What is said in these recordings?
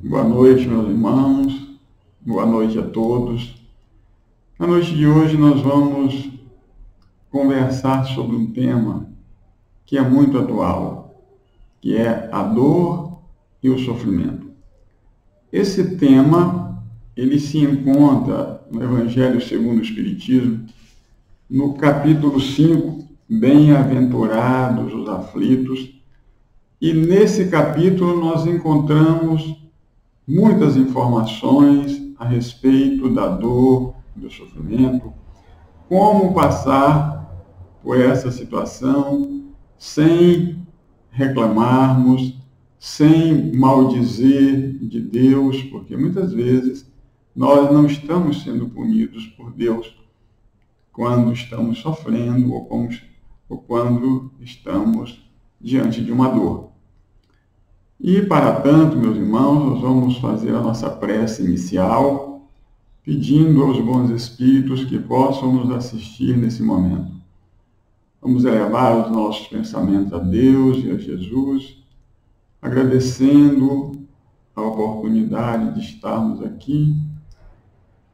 Boa noite, meus irmãos. Boa noite a todos. Na noite de hoje nós vamos conversar sobre um tema que é muito atual, que é a dor e o sofrimento. Esse tema, ele se encontra no Evangelho segundo o Espiritismo, no capítulo 5, Bem-aventurados os aflitos, e nesse capítulo nós encontramos muitas informações a respeito da dor, do sofrimento, como passar por essa situação sem reclamarmos, sem maldizer de Deus, porque muitas vezes nós não estamos sendo punidos por Deus quando estamos sofrendo ou quando estamos diante de uma dor. E, para tanto, meus irmãos, nós vamos fazer a nossa prece inicial, pedindo aos bons espíritos que possam nos assistir nesse momento. Vamos elevar os nossos pensamentos a Deus e a Jesus, agradecendo a oportunidade de estarmos aqui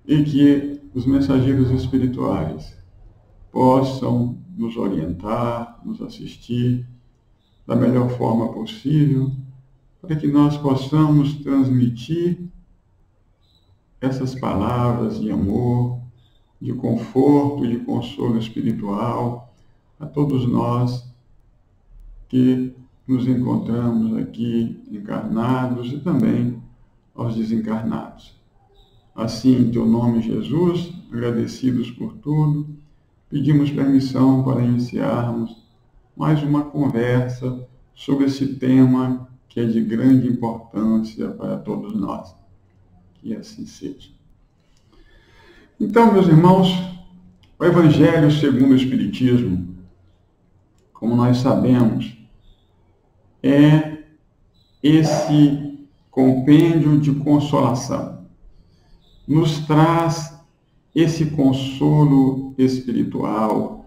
e que os mensageiros espirituais possam nos orientar, nos assistir da melhor forma possível, para que nós possamos transmitir essas palavras de amor, de conforto, de consolo espiritual a todos nós que nos encontramos aqui encarnados e também aos desencarnados. Assim, em teu nome, Jesus, agradecidos por tudo, pedimos permissão para iniciarmos mais uma conversa sobre esse tema que é de grande importância para todos nós. Que assim seja. Então, meus irmãos, o Evangelho segundo o Espiritismo, como nós sabemos, é esse compêndio de consolação. Nos traz esse consolo espiritual,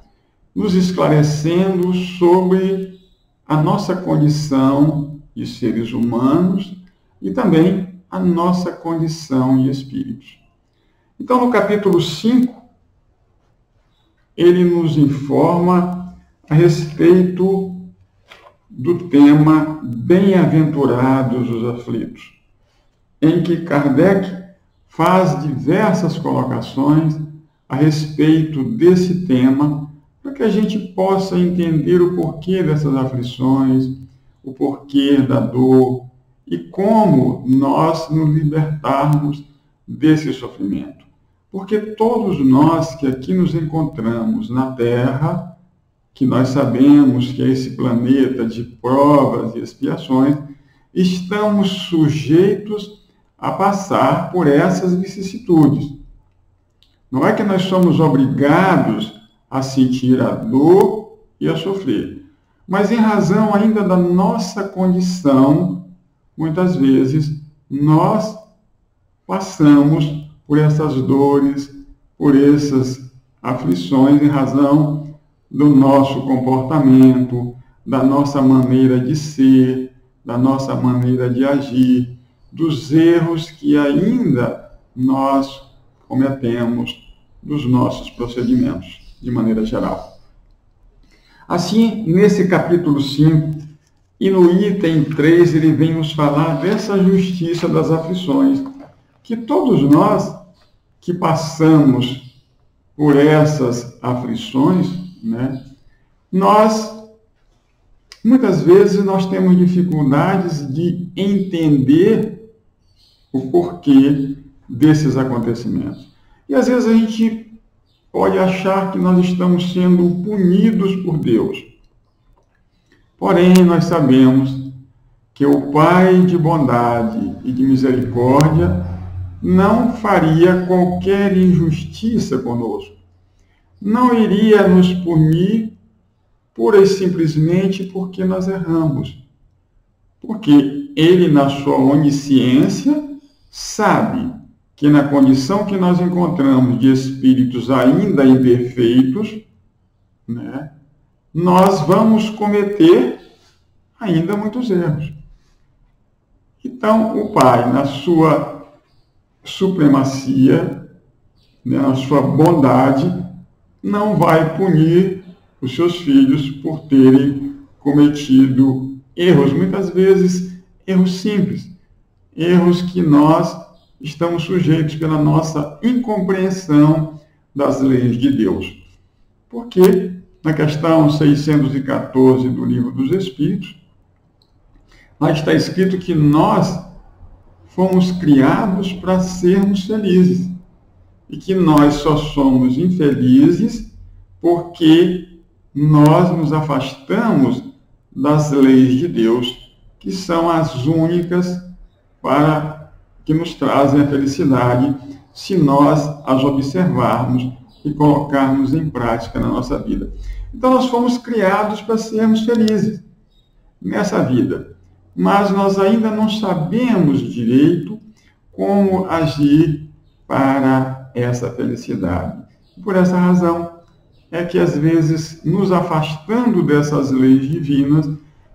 nos esclarecendo sobre a nossa condição de seres humanos e também a nossa condição de espíritos. Então, no capítulo 5, ele nos informa a respeito do tema Bem-aventurados os aflitos, em que Kardec faz diversas colocações a respeito desse tema, para que a gente possa entender o porquê dessas aflições, o porquê da dor e como nós nos libertarmos desse sofrimento. Porque todos nós que aqui nos encontramos na Terra, que nós sabemos que é esse planeta de provas e expiações, estamos sujeitos a passar por essas vicissitudes. Não é que nós somos obrigados a sentir a dor e a sofrer, mas em razão ainda da nossa condição, muitas vezes nós passamos por essas dores, por essas aflições em razão do nosso comportamento, da nossa maneira de ser, da nossa maneira de agir, dos erros que ainda nós cometemos dos nossos procedimentos, de maneira geral. Assim, nesse capítulo 5, e no item 3, ele vem nos falar dessa justiça das aflições, que todos nós que passamos por essas aflições, nós, muitas vezes, nós temos dificuldades de entender o porquê desses acontecimentos. E às vezes a gente pode achar que nós estamos sendo punidos por Deus. Porém, nós sabemos que o Pai de bondade e de misericórdia não faria qualquer injustiça conosco. Não iria nos punir pura e simplesmente porque nós erramos. Porque Ele, na sua onisciência, sabe que na condição que nós encontramos de espíritos ainda imperfeitos, nós vamos cometer ainda muitos erros. Então, o pai, na sua supremacia, né, na sua bondade, não vai punir os seus filhos por terem cometido erros, muitas vezes erros simples, erros que nós estamos sujeitos pela nossa incompreensão das leis de Deus. Porque na questão 614 do Livro dos Espíritos, lá está escrito que nós fomos criados para sermos felizes e que nós só somos infelizes porque nós nos afastamos das leis de Deus, que são as únicas para que nos trazem a felicidade, se nós as observarmos e colocarmos em prática na nossa vida. Então, nós fomos criados para sermos felizes nessa vida, mas nós ainda não sabemos direito como agir para essa felicidade. Por essa razão é que, às vezes, nos afastando dessas leis divinas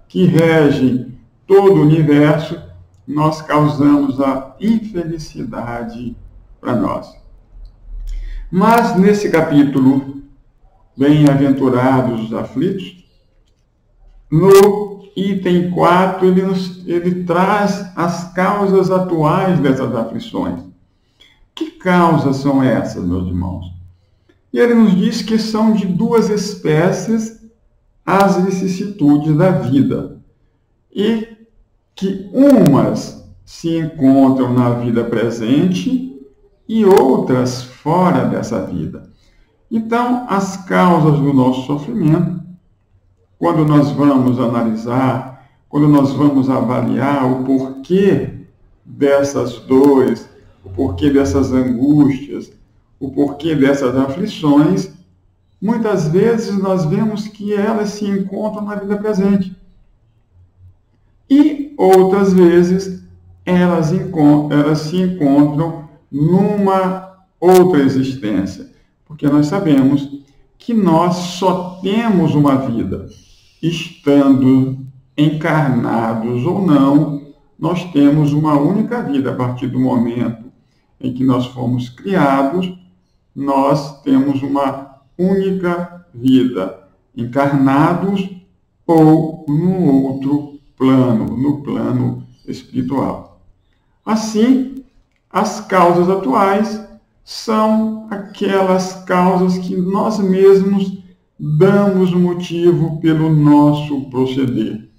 que regem todo o universo, nós causamos a infelicidade para nós. Mas, nesse capítulo, Bem-aventurados os aflitos, no item 4, ele traz as causas atuais dessas aflições. Que causas são essas, meus irmãos? E ele nos diz que são de duas espécies as vicissitudes da vida. E que umas se encontram na vida presente e outras fora dessa vida. Então, as causas do nosso sofrimento, quando nós vamos analisar, quando nós vamos avaliar o porquê dessas dores, o porquê dessas angústias, o porquê dessas aflições, muitas vezes nós vemos que elas se encontram na vida presente. E outras vezes elas se encontram numa outra existência. Porque nós sabemos que nós só temos uma vida. Estando encarnados ou não, nós temos uma única vida. A partir do momento em que nós fomos criados, nós temos uma única vida. Encarnados ou no outro plano, no plano espiritual. Assim, as causas atuais são aquelas causas que nós mesmos damos motivo pelo nosso proceder.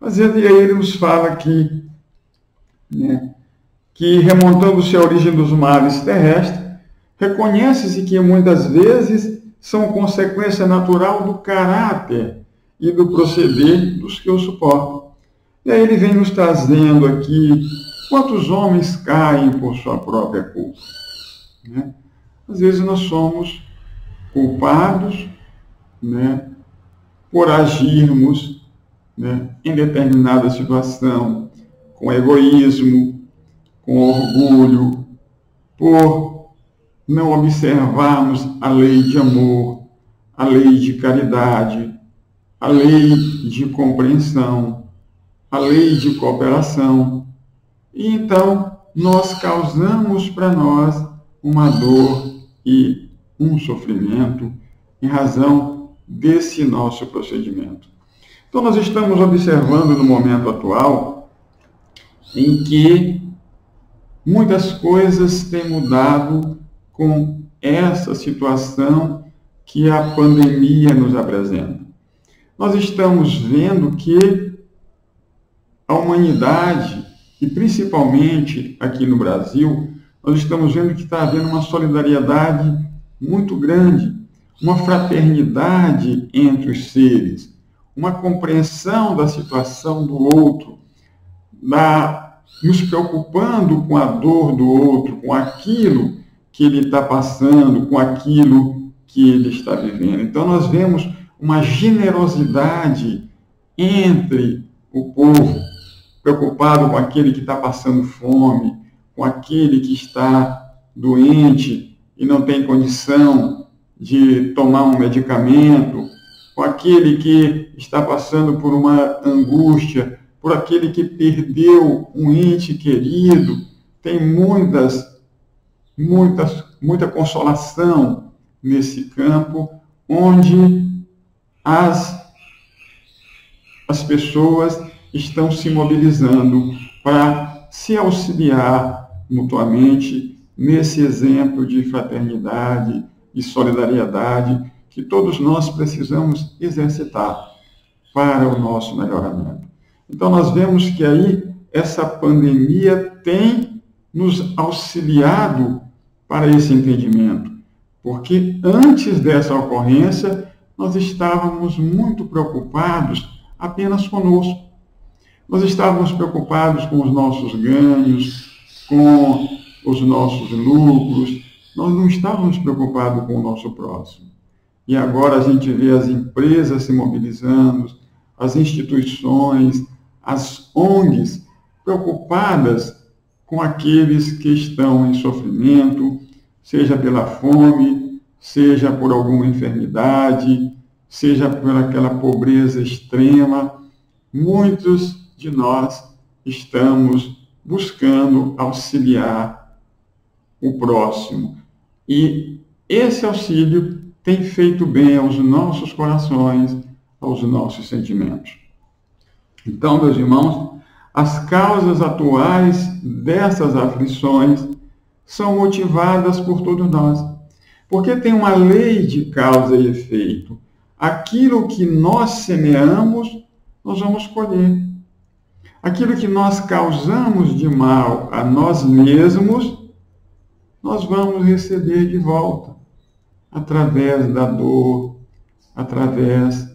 Mas aí ele nos fala aqui, que remontando-se à origem dos males terrestres, reconhece-se que muitas vezes são consequência natural do caráter e do proceder dos que o suportam. E aí ele vem nos trazendo aqui quantos homens caem por sua própria culpa. Às vezes nós somos culpados, por agirmos, em determinada situação com egoísmo, com orgulho, por não observarmos a lei de amor, a lei de caridade, a lei de compreensão, a lei de cooperação. E então nós causamos para nós uma dor e um sofrimento em razão desse nosso procedimento. Então, nós estamos observando no momento atual em que muitas coisas têm mudado com essa situação que a pandemia nos apresenta. Nós estamos vendo que a humanidade, e principalmente aqui no Brasil, nós estamos vendo que está havendo uma solidariedade muito grande, uma fraternidade entre os seres, uma compreensão da situação do outro, nos preocupando com a dor do outro, com aquilo que ele está passando, com aquilo que ele está vivendo. Então, nós vemos uma generosidade entre o povo, preocupado com aquele que está passando fome, com aquele que está doente e não tem condição de tomar um medicamento, com aquele que está passando por uma angústia, por aquele que perdeu um ente querido. Tem muita consolação nesse campo, onde as pessoas estão se mobilizando para se auxiliar mutuamente nesse exemplo de fraternidade e solidariedade que todos nós precisamos exercitar para o nosso melhoramento. Então, nós vemos que aí essa pandemia tem nos auxiliado para esse entendimento, porque antes dessa ocorrência, nós estávamos muito preocupados apenas conosco. Nós estávamos preocupados com os nossos ganhos, com os nossos lucros, nós não estávamos preocupados com o nosso próximo. E agora a gente vê as empresas se mobilizando, as instituições, as ONGs preocupadas com aqueles que estão em sofrimento, seja pela fome, seja por alguma enfermidade, seja por aquela pobreza extrema. Muitos de nós estamos buscando auxiliar o próximo. E esse auxílio tem feito bem aos nossos corações, aos nossos sentimentos. Então, meus irmãos, as causas atuais dessas aflições são motivadas por todos nós. Porque tem uma lei de causa e efeito. Aquilo que nós semeamos, nós vamos colher. Aquilo que nós causamos de mal a nós mesmos, nós vamos receber de volta, através da dor, através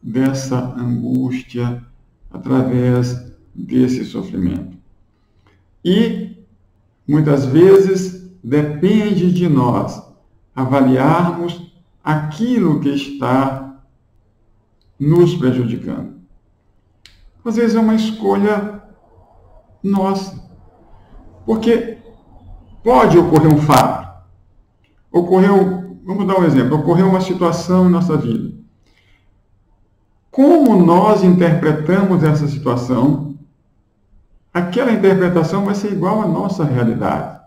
dessa angústia, através desse sofrimento. E, muitas vezes, depende de nós avaliarmos aquilo que está nos prejudicando. Às vezes é uma escolha nossa. Porque pode ocorrer um fato. Vamos dar um exemplo, ocorreu uma situação em nossa vida. Como nós interpretamos essa situação, aquela interpretação vai ser igual à nossa realidade.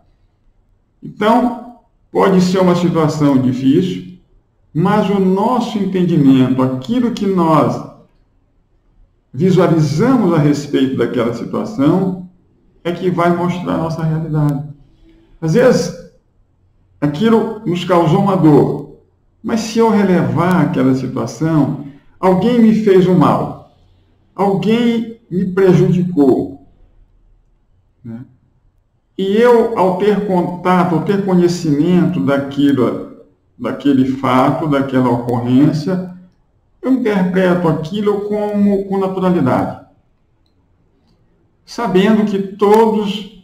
Então, pode ser uma situação difícil, mas o nosso entendimento, aquilo que nós visualizamos a respeito daquela situação, é que vai mostrar a nossa realidade. Às vezes, aquilo nos causou uma dor, mas se eu relevar aquela situação, alguém me fez um mal, alguém me prejudicou, né? E eu, ao ter contato, ao ter conhecimento daquele fato, daquela ocorrência, eu interpreto aquilo com naturalidade, sabendo que todos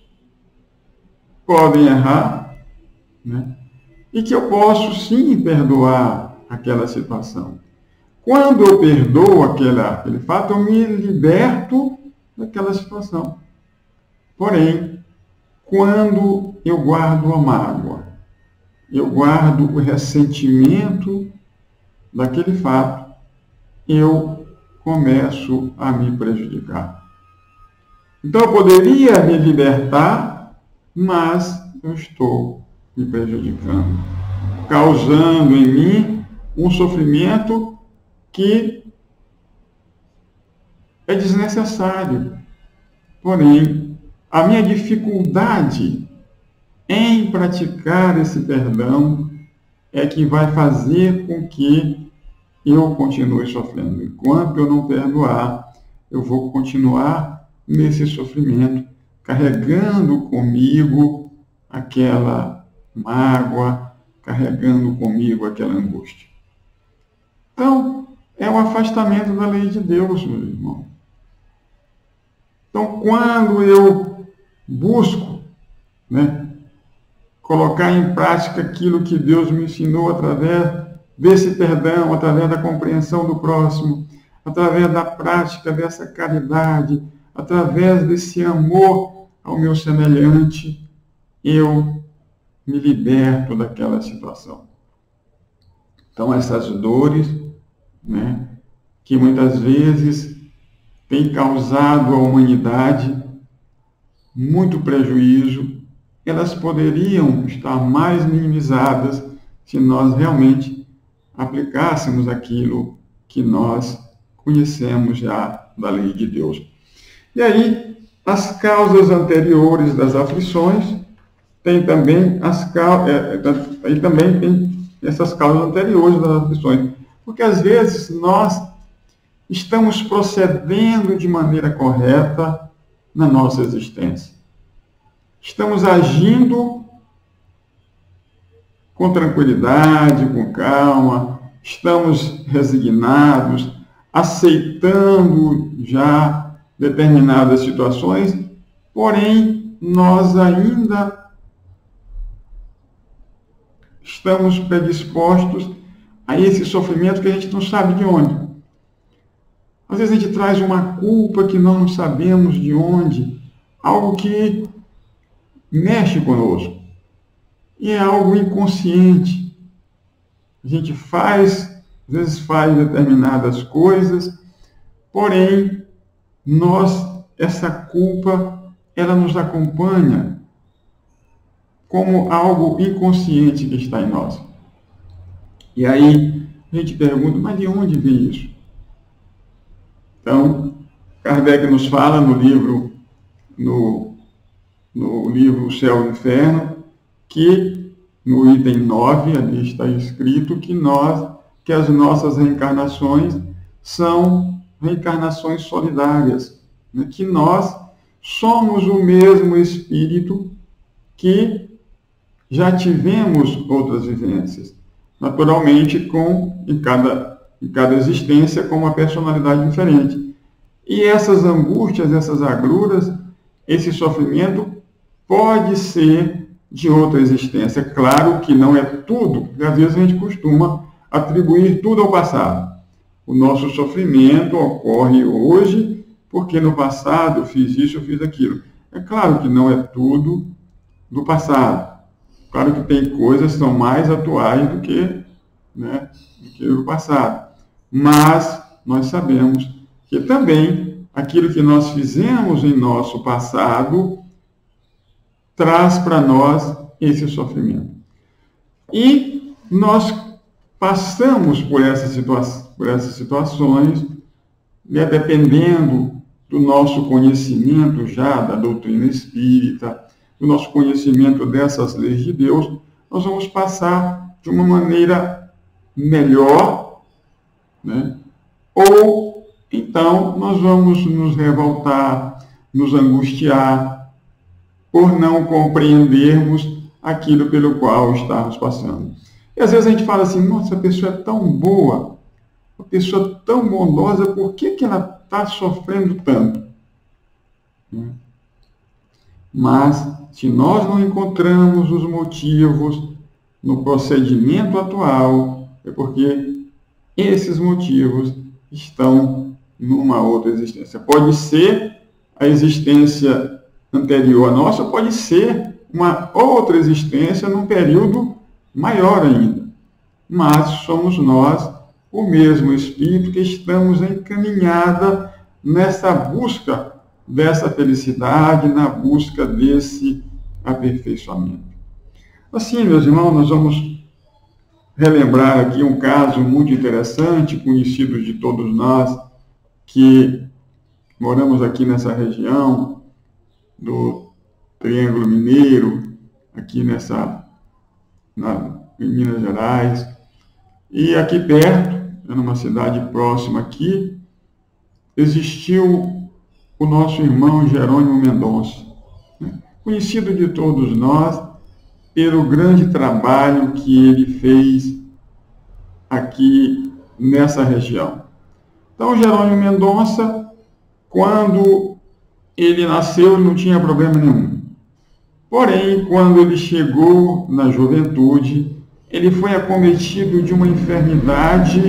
podem errar, né? E que eu posso sim perdoar aquela situação. Quando eu perdoo aquele fato, eu me liberto daquela situação. Porém, quando eu guardo a mágoa, eu guardo o ressentimento daquele fato, eu começo a me prejudicar. Então, eu poderia me libertar, mas eu estou me prejudicando, causando em mim um sofrimento que é desnecessário. Porém, a minha dificuldade em praticar esse perdão é que vai fazer com que eu continue sofrendo. Enquanto eu não perdoar, eu vou continuar nesse sofrimento, carregando comigo aquela mágoa, carregando comigo aquela angústia. Então, é um afastamento da lei de Deus, meu irmão. Então, quando eu busco, né, colocar em prática aquilo que Deus me ensinou através desse perdão, através da compreensão do próximo, através da prática dessa caridade, através desse amor ao meu semelhante, eu me liberto daquela situação. Então, essas dores, né, que muitas vezes tem causado à humanidade muito prejuízo, elas poderiam estar mais minimizadas se nós realmente aplicássemos aquilo que nós conhecemos já da lei de Deus. E aí, as causas anteriores das aflições, tem também essas causas anteriores das aflições. Porque às vezes nós estamos procedendo de maneira correta na nossa existência. Estamos agindo com tranquilidade, com calma, estamos resignados, aceitando já determinadas situações, porém nós ainda estamos predispostos a esse sofrimento que a gente não sabe de onde. Às vezes a gente traz uma culpa que nós não sabemos de onde, algo que mexe conosco. E é algo inconsciente. A gente às vezes faz determinadas coisas, porém, essa culpa, ela nos acompanha como algo inconsciente que está em nós. E aí, a gente pergunta, mas de onde vem isso? Então, Kardec nos fala no livro O Céu e o Inferno, que no item 9 ali está escrito que as nossas reencarnações são reencarnações solidárias, né? Que nós somos o mesmo espírito que já tivemos outras vivências. Naturalmente, em cada existência com uma personalidade diferente. E essas angústias, essas agruras, esse sofrimento pode ser de outra existência. Claro que não é tudo, porque às vezes a gente costuma atribuir tudo ao passado. O nosso sofrimento ocorre hoje porque no passado eu fiz isso, eu fiz aquilo. É claro que não é tudo do passado. Claro que tem coisas que são mais atuais do que o passado. Mas nós sabemos que também aquilo que nós fizemos em nosso passado traz para nós esse sofrimento. E nós passamos por essas situações, dependendo do nosso conhecimento já da doutrina espírita, do nosso conhecimento dessas leis de Deus, nós vamos passar de uma maneira melhor, né? Ou então nós vamos nos revoltar, nos angustiar, por não compreendermos aquilo pelo qual estamos passando. E às vezes a gente fala assim, nossa, a pessoa é tão boa, a pessoa é tão bondosa, por que ela está sofrendo tanto? Mas, se nós não encontramos os motivos no procedimento atual, é porque esses motivos estão numa outra existência. Pode ser a existência anterior à nossa, pode ser uma outra existência num período maior ainda. Mas somos nós, o mesmo Espírito, que estamos encaminhada nessa busca dessa felicidade, na busca desse aperfeiçoamento. Assim, meus irmãos, nós vamos relembrar aqui um caso muito interessante, conhecido de todos nós, que moramos aqui nessa região do Triângulo Mineiro, aqui em Minas Gerais. E aqui perto, numa cidade próxima aqui, existiu o nosso irmão Jerônimo Mendonça, conhecido de todos nós pelo grande trabalho que ele fez aqui nessa região. Então, Jerônimo Mendonça, quando ele nasceu, não tinha problema nenhum. Porém, quando ele chegou na juventude, ele foi acometido de uma enfermidade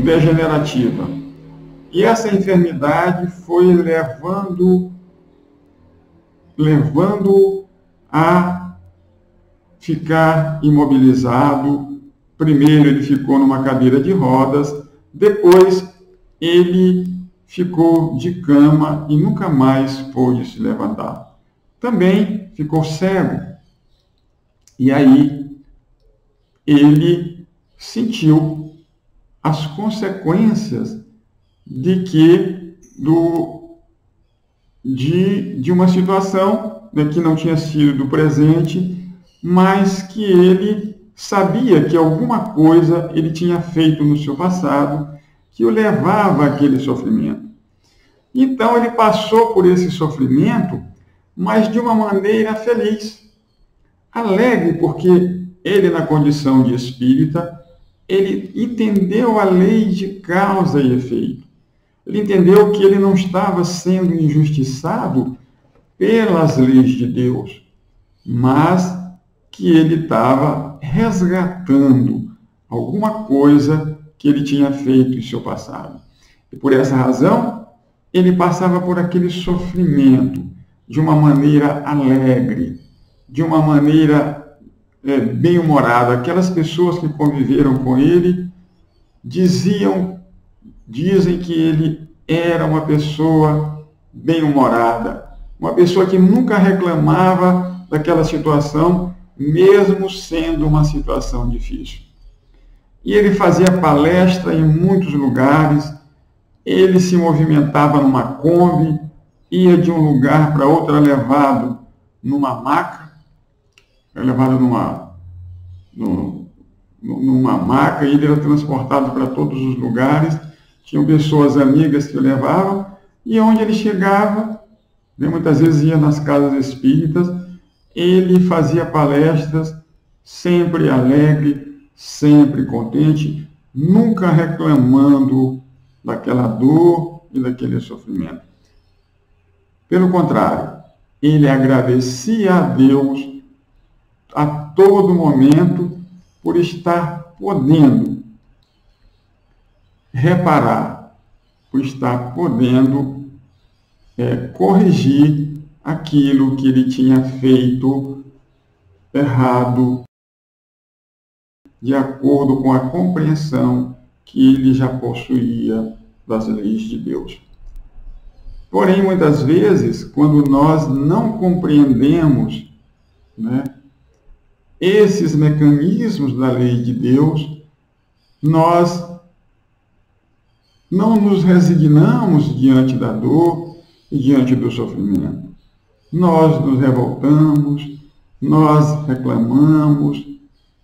degenerativa. E essa enfermidade foi levando a ficar imobilizado. Primeiro ele ficou numa cadeira de rodas, depois ele ficou de cama e nunca mais pôde se levantar. Também ficou cego. E aí ele sentiu as consequências de uma situação, né, que não tinha sido do presente, mas que ele sabia que alguma coisa ele tinha feito no seu passado que o levava àquele sofrimento. Então ele passou por esse sofrimento, mas de uma maneira feliz, alegre, porque ele, na condição de espírita, ele entendeu a lei de causa e efeito. Ele entendeu que ele não estava sendo injustiçado pelas leis de Deus, mas que ele estava resgatando alguma coisa que ele tinha feito em seu passado. E por essa razão, ele passava por aquele sofrimento de uma maneira alegre, de uma maneira bem-humorada. Aquelas pessoas que conviveram com ele dizem que ele era uma pessoa bem-humorada, uma pessoa que nunca reclamava daquela situação, mesmo sendo uma situação difícil. E ele fazia palestra em muitos lugares, ele se movimentava numa Kombi, ia de um lugar para outro, era levado numa maca, numa maca, e ele era transportado para todos os lugares. Tinham pessoas amigas que o levavam, e onde ele chegava, muitas vezes ia nas casas espíritas, ele fazia palestras sempre alegre, sempre contente, nunca reclamando daquela dor e daquele sofrimento. Pelo contrário, ele agradecia a Deus a todo momento por estar podendo reparar, por estar podendo corrigir aquilo que ele tinha feito errado, de acordo com a compreensão que ele já possuía das leis de Deus. Porém, muitas vezes, quando nós não compreendemos, esses mecanismos da lei de Deus, nós não nos resignamos diante da dor e diante do sofrimento. Nós nos revoltamos, nós reclamamos,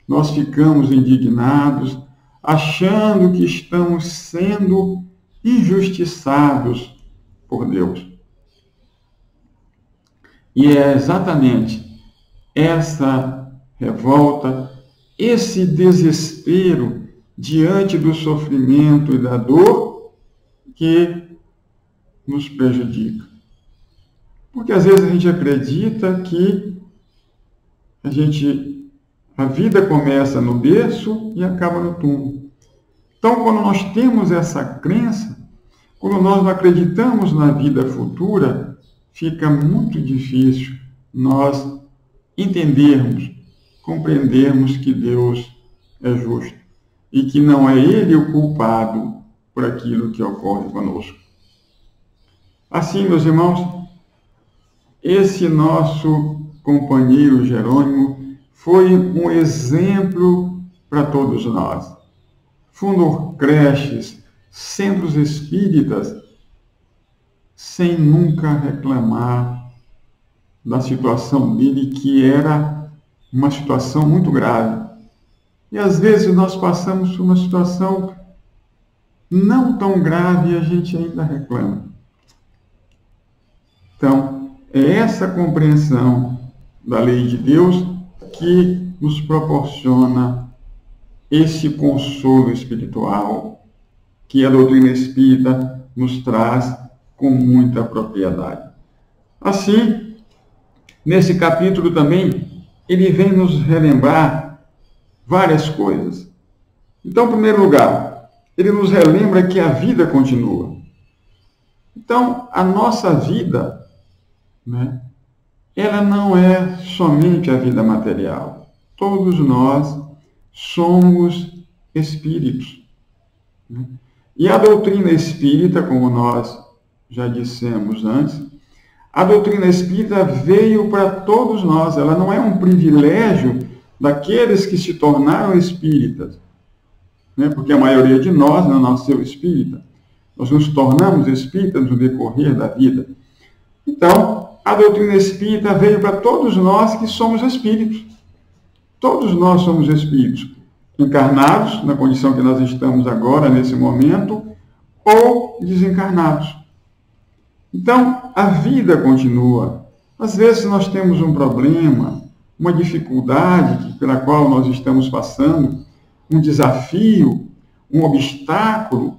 nós ficamos indignados, achando que estamos sendo injustiçados por Deus. E é exatamente essa revolta, esse desespero diante do sofrimento e da dor que nos prejudica. Porque às vezes a gente acredita que a vida começa no berço e acaba no túmulo. Então, quando nós temos essa crença, quando nós não acreditamos na vida futura, fica muito difícil nós entendermos, compreendermos que Deus é justo e que não é Ele o culpado por aquilo que ocorre conosco. Assim, meus irmãos, esse nosso companheiro Jerônimo foi um exemplo para todos nós. Fundou creches, centros espíritas, sem nunca reclamar da situação dele, que era uma situação muito grave. E às vezes nós passamos por uma situação não tão grave e a gente ainda reclama. Então, é essa compreensão da lei de Deus que nos proporciona esse consolo espiritual que a doutrina espírita nos traz com muita propriedade. Assim, nesse capítulo também, ele vem nos relembrar várias coisas. Então, em primeiro lugar, ele nos relembra que a vida continua. Então, a nossa vida, ela não é somente a vida material. Todos nós somos espíritos. E a doutrina espírita, como nós já dissemos antes, a doutrina espírita veio para todos nós, ela não é um privilégio daqueles que se tornaram espíritas, né? Porque a maioria de nós não nasceu espírita. Nós nos tornamos espíritas no decorrer da vida. Então, a doutrina espírita veio para todos nós que somos espíritos. Todos nós somos espíritos, encarnados, na condição que nós estamos agora, nesse momento, ou desencarnados. Então, a vida continua. Às vezes nós temos um problema, uma dificuldade pela qual nós estamos passando, um desafio, um obstáculo,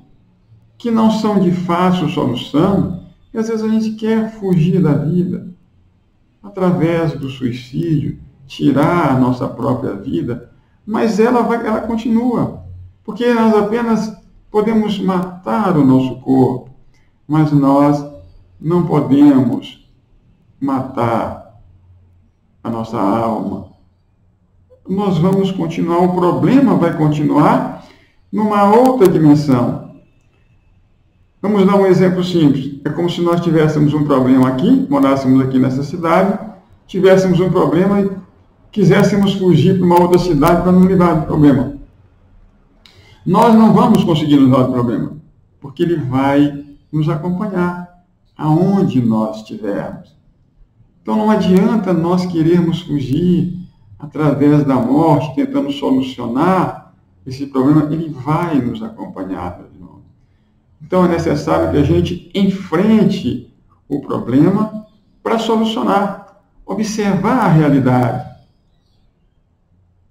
que não são de fácil solução, e às vezes a gente quer fugir da vida, através do suicídio, tirar a nossa própria vida, mas ela continua, porque nós apenas podemos matar o nosso corpo, mas nós não podemos matar a nossa alma. Nós vamos continuar, o problema vai continuar numa outra dimensão. Vamos dar um exemplo simples. É como se nós tivéssemos um problema aqui, morássemos aqui nessa cidade, tivéssemos um problema e quiséssemos fugir para uma outra cidade para não livrar do problema. Nós não vamos conseguir nos livrar do problema, porque ele vai nos acompanhar aonde nós estivermos. Então não adianta nós querermos fugir através da morte, tentando solucionar esse problema, ele vai nos acompanhar. Então é necessário que a gente enfrente o problema para solucionar, observar a realidade.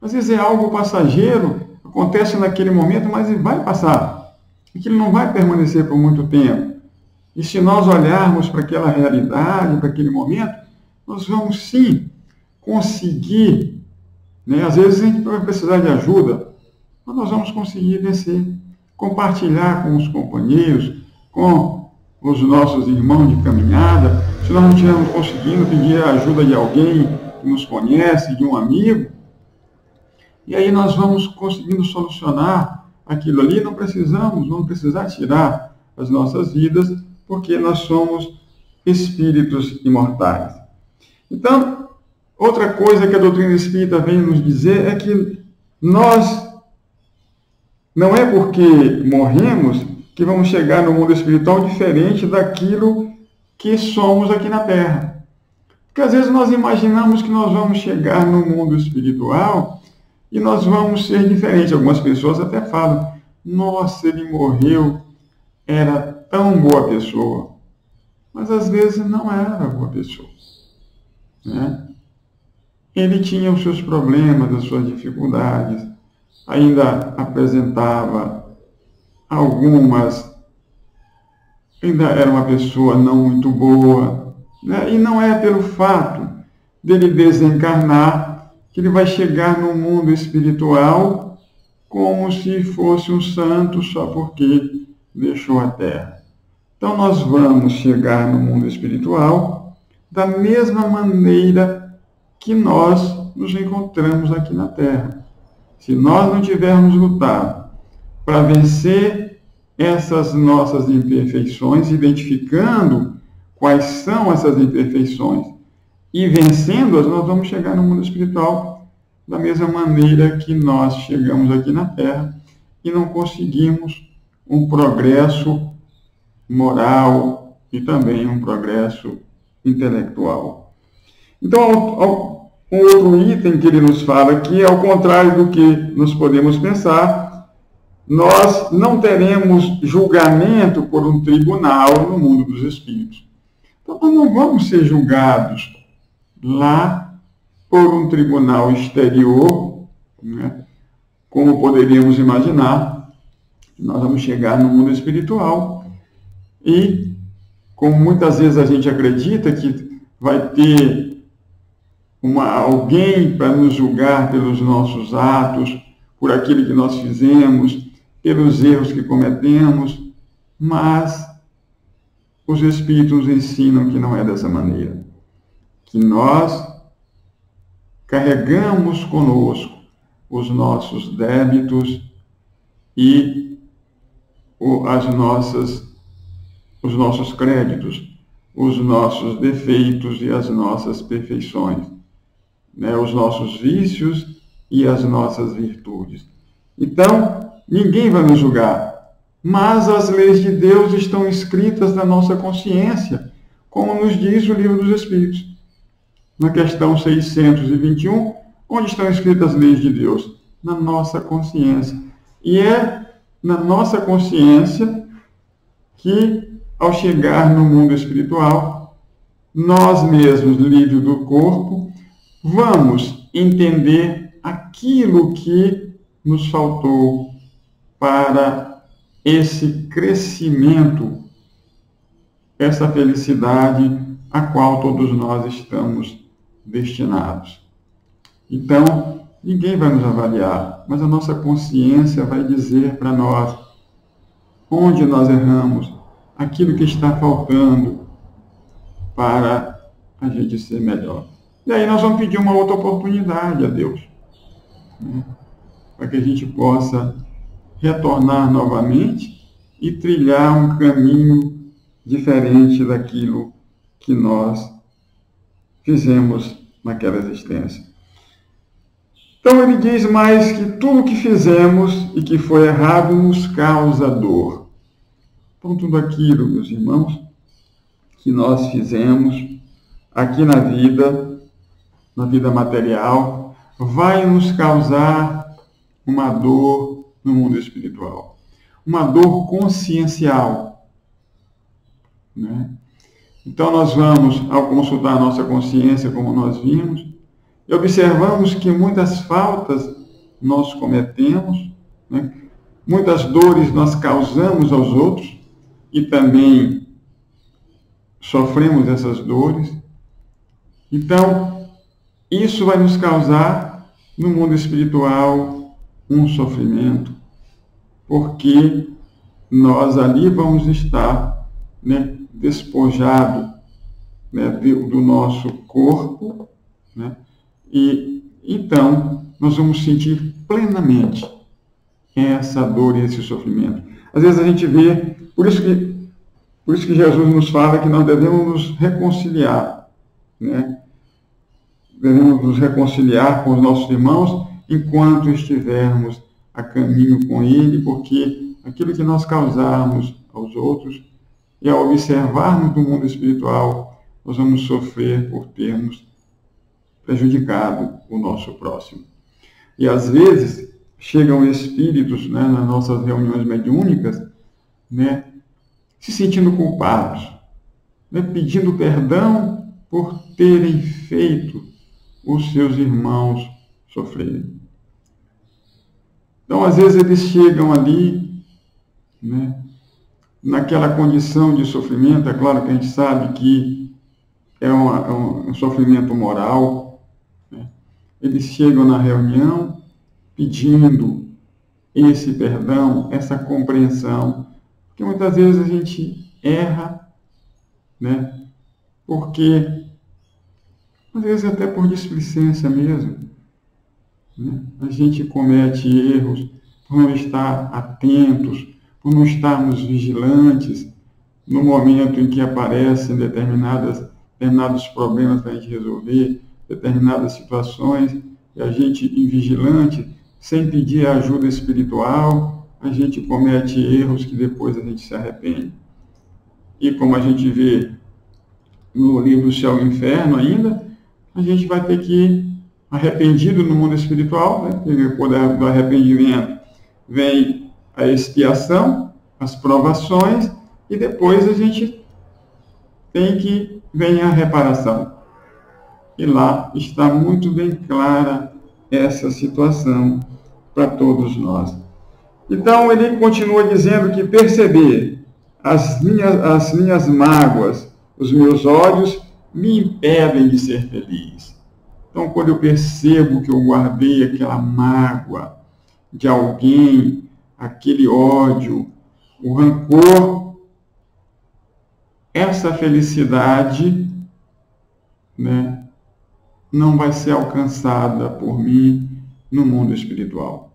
Às vezes é algo passageiro, acontece naquele momento, mas ele vai passar. Aquilo não vai permanecer por muito tempo. E se nós olharmos para aquela realidade, para aquele momento, nós vamos sim conseguir, né? Às vezes a gente vai precisar de ajuda, mas nós vamos conseguir vencer. Compartilhar com os companheiros, com os nossos irmãos de caminhada. Se nós não estivermos conseguindo pedir a ajuda de alguém que nos conhece, de um amigo, e aí nós vamos conseguindo solucionar aquilo ali. Não vamos precisar tirar as nossas vidas, porque nós somos espíritos imortais. Então, outra coisa que a doutrina espírita vem nos dizer é que nós não é porque morremos que vamos chegar no mundo espiritual diferente daquilo que somos aqui na Terra. Porque às vezes nós imaginamos que nós vamos chegar no mundo espiritual e nós vamos ser diferentes. Algumas pessoas até falam, nossa, ele morreu, era tão boa pessoa. Mas às vezes não era boa pessoa, né? Ele tinha os seus problemas, as suas dificuldades, ainda apresentava ainda era uma pessoa não muito boa, né? E não é pelo fato dele desencarnar que ele vai chegar no mundo espiritual como se fosse um santo só porque deixou a Terra. Então nós vamos chegar no mundo espiritual da mesma maneira que nós nos encontramos aqui na Terra. Se nós não tivermos lutado para vencer essas nossas imperfeições, identificando quais são essas imperfeições e vencendo-as, nós vamos chegar no mundo espiritual da mesma maneira que nós chegamos aqui na Terra e não conseguimos um progresso moral e também um progresso intelectual. Então, um outro item que ele nos fala aqui, ao contrário do que nós podemos pensar, nós não teremos julgamento por um tribunal no mundo dos espíritos. Então, nós não vamos ser julgados lá por um tribunal exterior, né, como poderíamos imaginar. Nós vamos chegar no mundo espiritual e, como muitas vezes a gente acredita que vai ter alguém para nos julgar pelos nossos atos, por aquilo que nós fizemos, pelos erros que cometemos, mas os Espíritos nos ensinam que não é dessa maneira. Que nós carregamos conosco os nossos débitos e os nossos créditos, os nossos defeitos e as nossas perfeições, né? Os nossos vícios e as nossas virtudes. Então, ninguém vai nos julgar, mas as leis de Deus estão escritas na nossa consciência, como nos diz o Livro dos Espíritos. Na questão 621, onde estão escritas as leis de Deus? Na nossa consciência. E é na nossa consciência que, ao chegar no mundo espiritual, nós mesmos, livres do corpo, vamos entender aquilo que nos faltou para esse crescimento, essa felicidade a qual todos nós estamos destinados. Então, ninguém vai nos avaliar, mas a nossa consciência vai dizer para nós onde nós erramos, aquilo que está faltando para a gente ser melhor. E aí nós vamos pedir uma outra oportunidade a Deus, né? Para que a gente possa retornar novamente e trilhar um caminho diferente daquilo que nós fizemos naquela existência. Então ele diz mais que tudo que fizemos e que foi errado nos causa dor. Então tudo aquilo, meus irmãos, que nós fizemos aqui na vida material, vai nos causar uma dor no mundo espiritual. Uma dor consciencial, né? Então nós vamos, ao consultar a nossa consciência, como nós vimos, e observamos que muitas faltas nós cometemos, né? Muitas dores nós causamos aos outros e também sofremos essas dores. Então, isso vai nos causar, no mundo espiritual, um sofrimento, porque nós ali vamos estar, né, despojado, né, do nosso corpo, né, e então nós vamos sentir plenamente essa dor e esse sofrimento. Às vezes a gente vê, por isso que Jesus nos fala que nós devemos nos reconciliar, né? Devemos nos reconciliar com os nossos irmãos enquanto estivermos a caminho com Ele, porque aquilo que nós causarmos aos outros, e ao observarmos do mundo espiritual, nós vamos sofrer por termos prejudicado o nosso próximo. E às vezes chegam espíritos, né, nas nossas reuniões mediúnicas, né, se sentindo culpados, né, pedindo perdão por terem feito os seus irmãos sofrerem. Então, às vezes eles chegam ali, né, naquela condição de sofrimento. É claro que a gente sabe que é um sofrimento moral, né? Eles chegam na reunião pedindo esse perdão, essa compreensão, porque muitas vezes a gente erra, né? Porque, às vezes até por displicência mesmo, né? A gente comete erros por não estar atentos, por não estarmos vigilantes no momento em que aparecem determinados problemas para a gente resolver, determinadas situações, e a gente, invigilante, sem pedir ajuda espiritual, a gente comete erros que depois a gente se arrepende. E como a gente vê no livro Céu e Inferno ainda, a gente vai ter que ir arrependido no mundo espiritual, né? Porque depois do arrependimento vem a expiação, as provações, e depois a gente tem que vem a reparação. E lá está muito bem clara essa situação para todos nós. Então ele continua dizendo que perceber as minhas mágoas, os meus ódios, me impedem de ser feliz. Então, quando eu percebo que eu guardei aquela mágoa de alguém, aquele ódio, o rancor, essa felicidade, né, não vai ser alcançada por mim no mundo espiritual.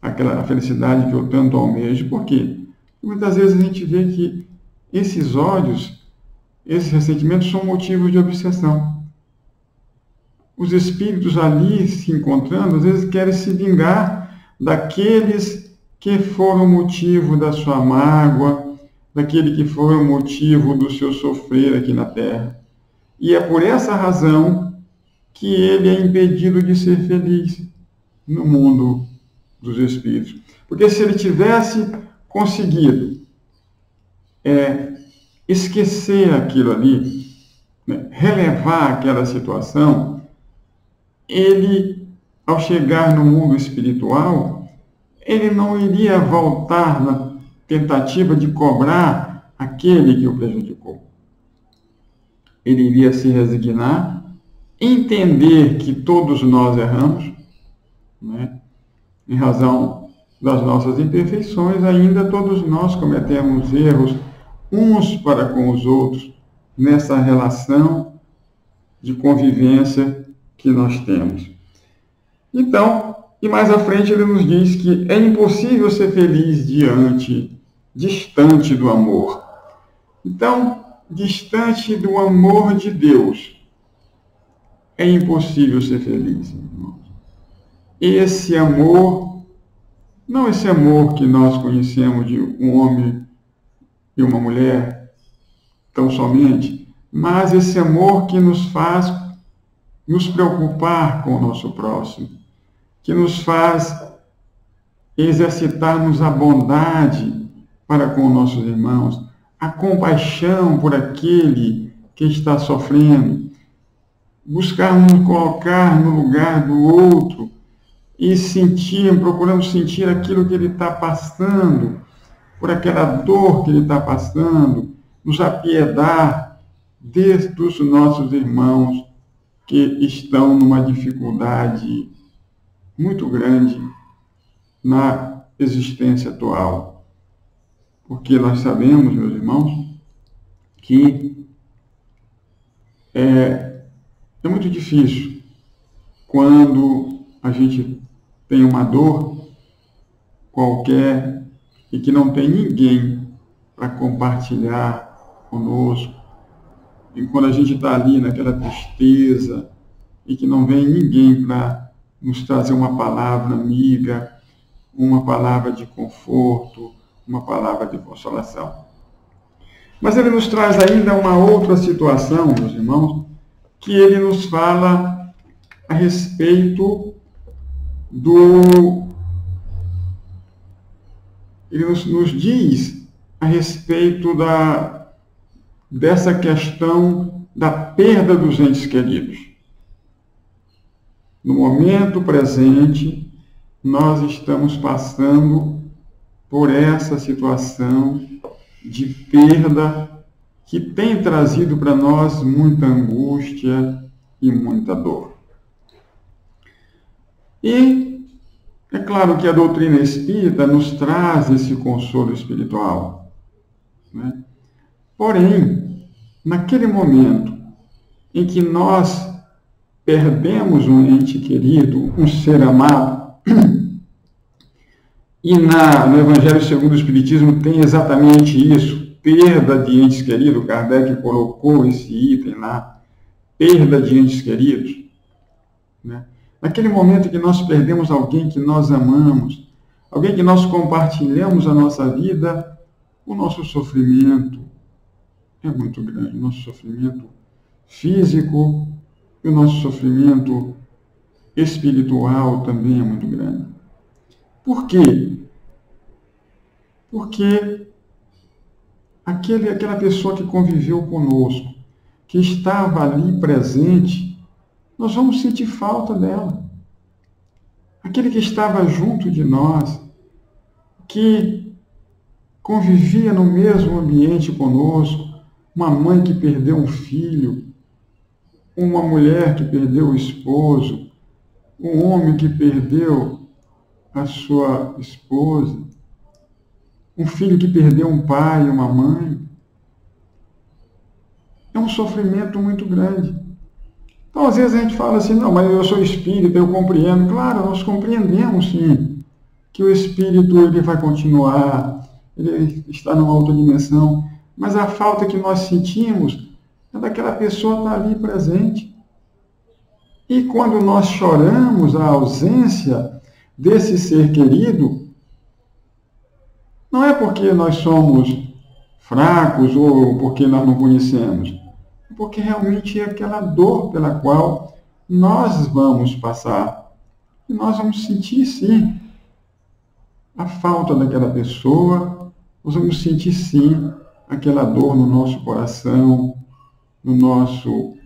A felicidade que eu tanto almejo, porque E muitas vezes a gente vê que esses ódios, esses ressentimentos são motivos de obsessão. Os espíritos ali se encontrando, às vezes querem se vingar daqueles que foram motivo da sua mágoa, daquele que foi o motivo do seu sofrer aqui na Terra. E é por essa razão que ele é impedido de ser feliz no mundo dos espíritos. Porque se ele tivesse conseguido esquecer aquilo ali, né, relevar aquela situação, ele, ao chegar no mundo espiritual, ele não iria voltar na tentativa de cobrar aquele que o prejudicou. Ele iria se resignar, entender que todos nós erramos, né? Em razão das nossas imperfeições, ainda todos nós cometemos erros uns para com os outros nessa relação de convivência que nós temos. Então, e mais à frente ele nos diz que é impossível ser feliz distante do amor. Então, distante do amor de Deus, é impossível ser feliz, irmãos. Esse amor, não esse amor que nós conhecemos de um homem e uma mulher, tão somente, mas esse amor que nos faz nos preocupar com o nosso próximo, que nos faz exercitarmos a bondade para com nossos irmãos, a compaixão por aquele que está sofrendo, buscarmos nos colocar no lugar do outro e procuramos sentir aquilo que ele está passando, por aquela dor que ele está passando, nos apiedar dos nossos irmãos que estão numa dificuldade muito grande na existência atual. Porque nós sabemos, meus irmãos, que é muito difícil quando a gente tem uma dor qualquer e que não tem ninguém para compartilhar conosco. E quando a gente está ali naquela tristeza e que não vem ninguém para nos trazer uma palavra amiga, uma palavra de conforto, uma palavra de consolação. Mas ele nos traz ainda uma outra situação, meus irmãos, que ele nos fala a respeito ele nos diz a respeito dessa questão da perda dos entes queridos. No momento presente, nós estamos passando por essa situação de perda que tem trazido para nós muita angústia e muita dor. E é claro que a doutrina espírita nos traz esse consolo espiritual, né? Porém, naquele momento em que nós perdemos um ente querido, um ser amado, e no Evangelho segundo o Espiritismo tem exatamente isso, perda de entes queridos, Kardec colocou esse item lá, perda de entes queridos, né? Naquele momento que nós perdemos alguém que nós amamos, alguém que nós compartilhamos a nossa vida, o nosso sofrimento é muito grande. O nosso sofrimento físico e o nosso sofrimento espiritual também é muito grande. Por quê? Porque aquela pessoa que conviveu conosco, que estava ali presente, nós vamos sentir falta dela. Aquele que estava junto de nós, que convivia no mesmo ambiente conosco, uma mãe que perdeu um filho, uma mulher que perdeu o esposo, um homem que perdeu a sua esposa, um filho que perdeu um pai e uma mãe. É um sofrimento muito grande. Então, às vezes a gente fala assim, não, mas eu sou espírita, eu compreendo. Claro, nós compreendemos, sim, que o espírito ele vai continuar ele está numa outra dimensão, mas a falta que nós sentimos é daquela pessoa estar ali presente. E quando nós choramos a ausência desse ser querido, não é porque nós somos fracos ou porque nós não conhecemos, é porque realmente é aquela dor pela qual nós vamos passar. E nós vamos sentir, sim, a falta daquela pessoa, nós vamos sentir, sim, aquela dor no nosso coração, no nosso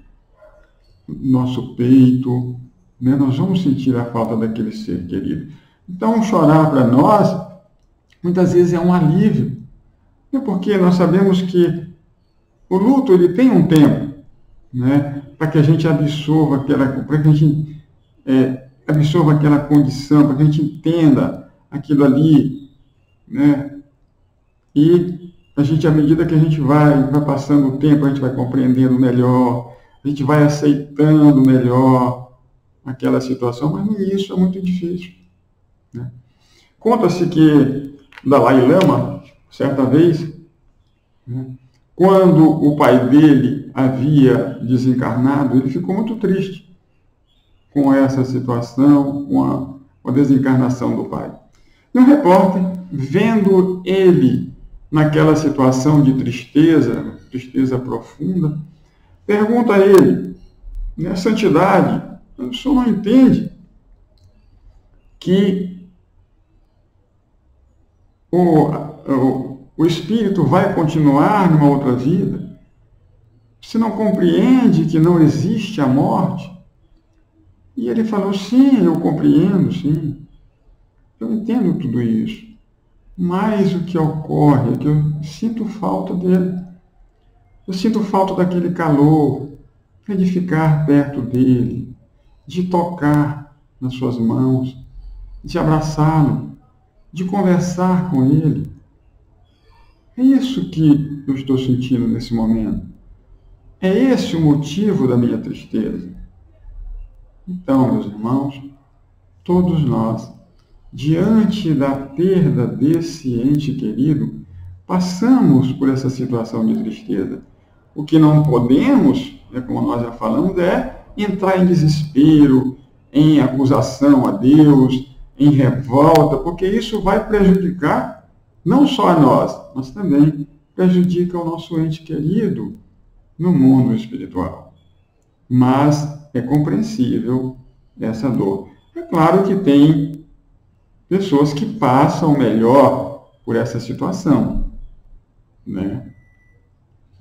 peito, né? Nós vamos sentir a falta daquele ser querido. Então, chorar para nós, muitas vezes é um alívio, né? Porque nós sabemos que o luto ele tem um tempo, né? Para que a gente absorva absorva aquela condição, para que a gente entenda aquilo ali, né? E a gente, à medida que a gente vai passando o tempo, a gente vai compreendendo melhor, a gente vai aceitando melhor aquela situação, mas no início é muito difícil, né? Conta-se que Dalai Lama, certa vez, né, quando o pai dele havia desencarnado, ele ficou muito triste com essa situação, com a desencarnação do pai. E um repórter, vendo ele naquela situação de tristeza profunda, pergunta a ele, né, santidade, o senhor não entende que o espírito vai continuar numa outra vida? Você não compreende que não existe a morte? E ele falou, sim, eu compreendo, sim. Eu entendo tudo isso. Mas o que ocorre é que eu sinto falta dele. Eu sinto falta daquele calor, de ficar perto dele, de tocar nas suas mãos, de abraçá-lo, de conversar com ele. É isso que eu estou sentindo nesse momento. É esse o motivo da minha tristeza. Então, meus irmãos, todos nós, diante da perda desse ente querido, passamos por essa situação de tristeza. O que não podemos, como nós já falamos, é entrar em desespero, em acusação a Deus, em revolta, porque isso vai prejudicar não só a nós, mas também prejudica o nosso ente querido no mundo espiritual. Mas é compreensível essa dor. É claro que tem pessoas que passam melhor por essa situação, né?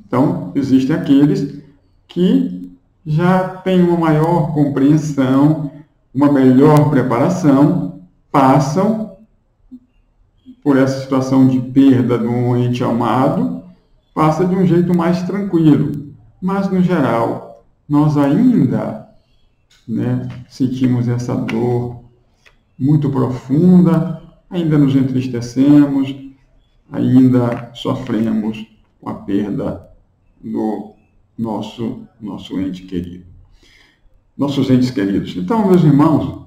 Então, existem aqueles que já têm uma maior compreensão, uma melhor preparação, passam por essa situação de perda de um ente amado, passa de um jeito mais tranquilo. Mas, no geral, nós ainda, né, sentimos essa dor muito profunda, ainda nos entristecemos, ainda sofremos com a perda do nosso ente querido. Nossos entes queridos. Então, meus irmãos,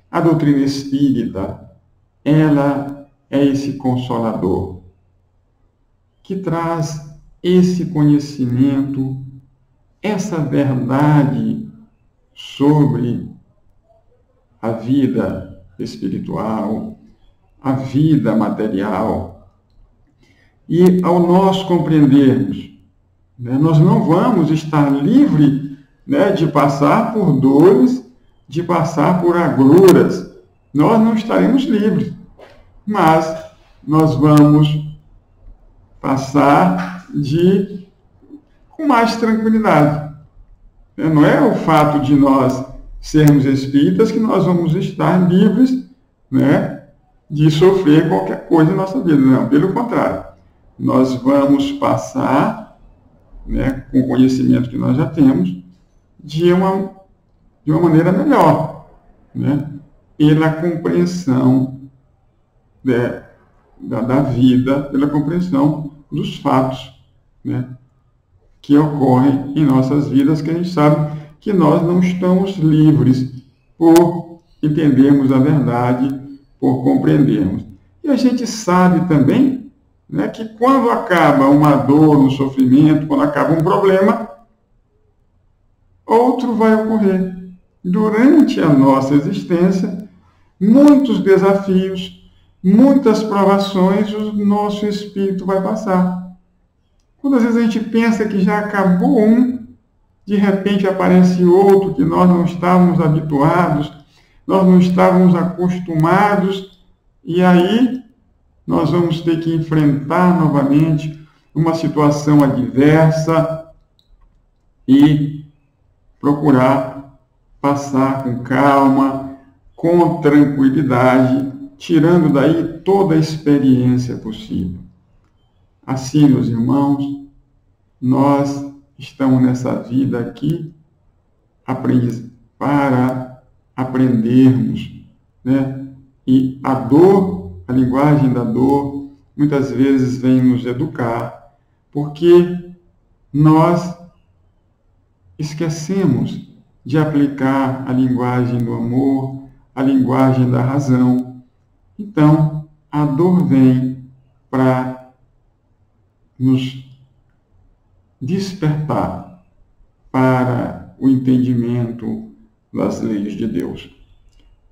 a doutrina espírita, ela é esse consolador que traz esse conhecimento, essa verdade sobre a vida espiritual, a vida material. E ao nós compreendermos, né, nós não vamos estar livres, né, de passar por dores, de passar por agruras. Nós não estaremos livres, mas nós vamos passar com mais tranquilidade. Não é o fato de nós sermos espíritas que nós vamos estar livres, né, de sofrer qualquer coisa na nossa vida. Não, pelo contrário. Nós vamos passar, né, com o conhecimento que nós já temos, de uma maneira melhor, né, pela compreensão da vida, pela compreensão dos fatos, né, que ocorrem em nossas vidas, que a gente sabe que nós não estamos livres por entendermos a verdade, por compreendermos. E a gente sabe também, né, que quando acaba uma dor, um sofrimento, quando acaba um problema, outro vai ocorrer. Durante a nossa existência, muitos desafios, muitas provações, o nosso espírito vai passar. Quando às vezes a gente pensa que já acabou um, de repente aparece outro que nós não estávamos habituados, nós não estávamos acostumados, e aí nós vamos ter que enfrentar novamente uma situação adversa e procurar passar com calma, com tranquilidade, tirando daí toda a experiência possível. Assim, meus irmãos, nós estamos nessa vida aqui para aprendermos, né? E a dor, a linguagem da dor, muitas vezes vem nos educar, porque nós esquecemos de aplicar a linguagem do amor, a linguagem da razão. Então, a dor vem para nos despertar para o entendimento das leis de Deus.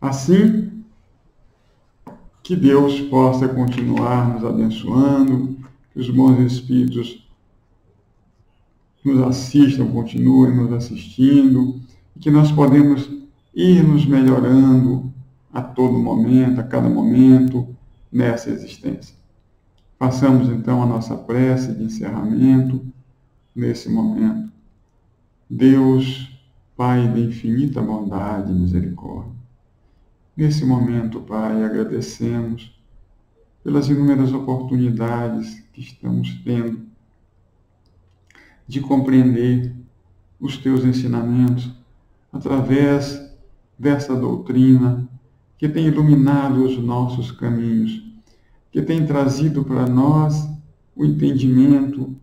Assim, que Deus possa continuar nos abençoando, que os bons espíritos nos assistam, continuem nos assistindo, e que nós podemos ir nos melhorando a todo momento, a cada momento, nessa existência. Façamos então a nossa prece de encerramento nesse momento. Deus, Pai de infinita bondade e misericórdia, nesse momento, Pai, agradecemos pelas inúmeras oportunidades que estamos tendo de compreender os Teus ensinamentos através dessa doutrina que tem iluminado os nossos caminhos, que tem trazido para nós o entendimento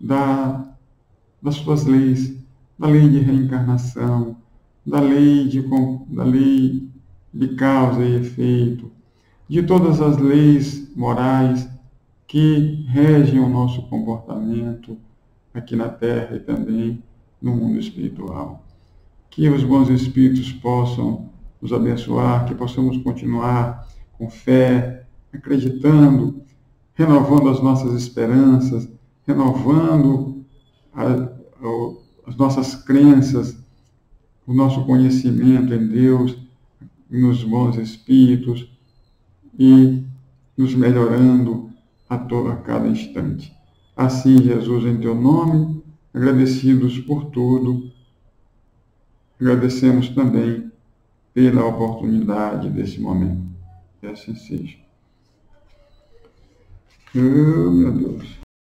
das Tuas leis, da lei de reencarnação, da lei de causa e efeito, de todas as leis morais que regem o nosso comportamento aqui na Terra e também no mundo espiritual. Que os bons espíritos possam nos abençoar, que possamos continuar com fé, acreditando, renovando as nossas esperanças, renovando as nossas crenças, o nosso conhecimento em Deus, nos bons espíritos e nos melhorando a cada instante. Assim, Jesus, em Teu nome, agradecidos por tudo, agradecemos também pela oportunidade desse momento. Que assim seja. Oh, meu Deus.